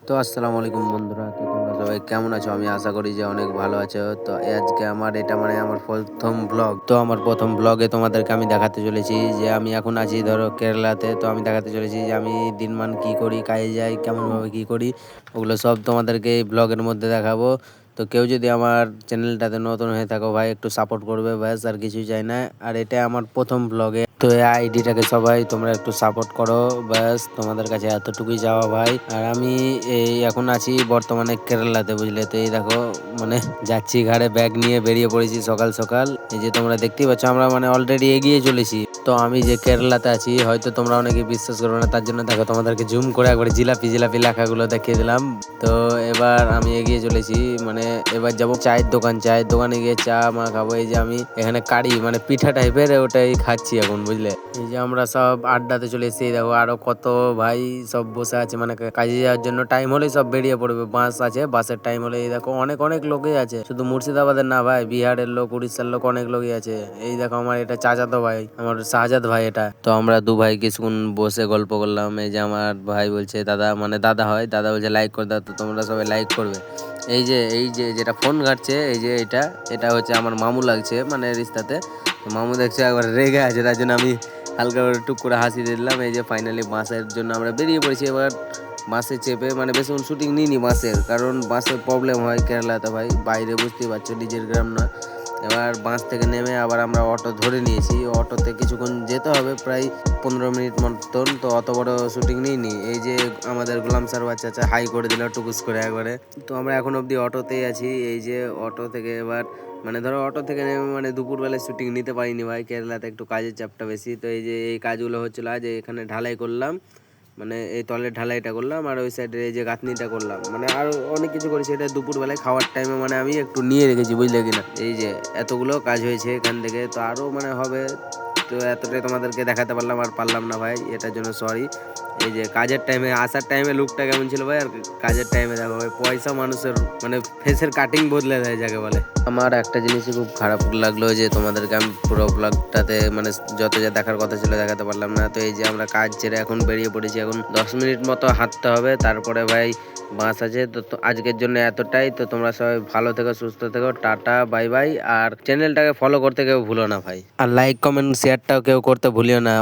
তো আসসালামু আলাইকুম বন্ধুরা। তো তোমরা সবাই কেমন আছো? আমি আশা করি যে অনেক ভালো আছো। তো আজকে আমার এটা আমার প্রথম ব্লগ। তো আমার প্রথম ব্লগে তোমাদেরকে আমি দেখাতে চলেছি যে আমি এখন আছি ধরো কেরালাতে। তো আমি দেখাতে চলেছি যে আমি দিনমান কি করি, কাজে যাই, কেমনভাবে কি করি, ওগুলো সব তোমাদেরকে এই ব্লগের মধ্যে দেখাবো। তো কেউ যদি আমার চ্যানেলটাতে নতুন হয়ে থাকো ভাই, একটু সাপোর্ট করবে, ব্যাস আর কিছুই চাই না। আর এটা আমার প্রথম ব্লগে, তো এই আইডিটাকে সবাই তোমরা একটু সাপোর্ট করো, ব্যাস তোমাদের কাছে এতটুকুই যাওয়া ভাই। আর আমি এই এখন আছি বর্তমানে কেরালাতে, বুঝলে। তো এই দেখো মানে যাচ্ছি, ঘাড়ে ব্যাগ নিয়ে বেরিয়ে পড়েছি সকাল সকাল। এই যে তোমরা দেখতেই পাচ্ছ আমরা অলরেডি এগিয়ে চলেছি। তো আমি যে কেরালাতে আছি হয়তো তোমরা অনেকে বিশ্বাস করবে না, তার জন্য দেখো তোমাদেরকে জুম করে একবার জিলাপি জিলাপি লেখাগুলো দেখিয়ে দিলাম। তো এবার আমি এগিয়ে চলেছি, এবার যাবো চায়ের দোকানে গিয়ে চা মা খাবো। এই যে আমি এখানে কারি পিঠা টাইপের ওটাই খাচ্ছি এখন, বুঝলে। এই যে আমরা সব আড্ডাতে চলে এসেছি, দেখো আরো কত ভাই সব বসে আছে, কাজে যাওয়ার জন্য টাইম হলেই সব বেরিয়ে পড়বে। বাস আছে, বাসের টাইম হলে এই দেখো অনেক অনেক লোকই আছে, শুধু মুর্শিদাবাদের না ভাই, বিহারের লোক, উড়িষ্যার লোক, অনেক লোকই আছে। এই দেখো আমার এটা চাচাতো ভাই, আমার শাহজাদ ভাই এটা। তো আমরা দু ভাই কিছুক্ষণ বসে গল্প করলাম। এই যে আমার ভাই বলছে দাদা, দাদা হয়, দাদা বলছে লাইক করে দাও, তো তোমরা সবাই লাইক করবে। এই যে যেটা ফোন ঘাটছে, এই যে এটা হচ্ছে আমার মামু লাগছে, রিস্তাতে। তো মামু দেখছে একবার রেগে আছে, তার জন্য আমি হালকা করে টুক করে হাসি দিলাম। এই যে ফাইনালি বাসের জন্য আমরা বেরিয়ে পড়েছি। এবার বাসে চেপে বেশিক্ষণ শুটিং নিইনি বাসের, কারণ বাসের প্রবলেম হয় কেরালাতে ভাই, বাইরে বুঝতেই পারছো, নিজের গ্রাম না। এবার বাস থেকে নেমে আবার আমরা অটো ধরে নিয়েছি, অটোতে কিছুক্ষণ যেতে হবে, প্রায় 15 মিনিট মতন। তো অত বড় শুটিং নিইনি। এই যে আমাদের গোলাম স্যার বাচ্চা হাই করে দিল টুকুস করে একবারে। তো আমরা এখন অবধি অটোতেই আছি। এই যে অটো থেকে এবার ধরো অটো থেকে নেমে দুপুরবেলায় শুটিং নিতে পারিনি ভাই, কেরালাতে একটু কাজের চাপটা বেশি। তো এই যে এই কাজগুলো হচ্ছিলো, আজ এখানে ঢালাই করলাম, এই তলের ঢালাইটা করলাম, আর ওই সাইডে এই যে গাঁথনিটা করলাম, আরো অনেক কিছু করেছি। এটা দুপুরবেলায় খাওয়ার টাইমে আমি একটু নিয়ে রেখেছি, বুঝলে কিনা। এই যে এতগুলো কাজ হয়েছে এখান থেকে, তো আরো হবে। তো এতটাই তোমাদেরকে দেখাতে পারলাম, আর পারলাম না ভাই, এটার জন্য সরি। এই যে কাজের টাইমে, আসার টাইমে লুকটা কেমন ছিল ভাই, আর কাজের টাইমে দেখো ভাই, পয়সা মানুষের ফেসের কাটিং বদলে দেয় যাকে বলে। আমার একটা জিনিসই খুব খারাপ লাগলো, যে তোমাদেরকে আমি পুরো ব্লগটাতে যত যা দেখার কথা ছিল দেখাতে পারলাম না। তো এই যে আমরা কাজ ছেড়ে এখন বেরিয়ে পড়েছি, এখন 10 মিনিট মতো হাঁটতে হবে, তারপরে ভাই বাস আছে। তো আজকের জন্য এতটাই। তো তোমরা সবাই ভালো থেকো, সুস্থ থেকো, টাটা বাই বাই। আর চ্যানেলটাকে ফলো করতে কেউ ভুলো না ভাই, আর লাইক কমেন্ট শেয়ারটাও কেউ করতে ভুলিও না।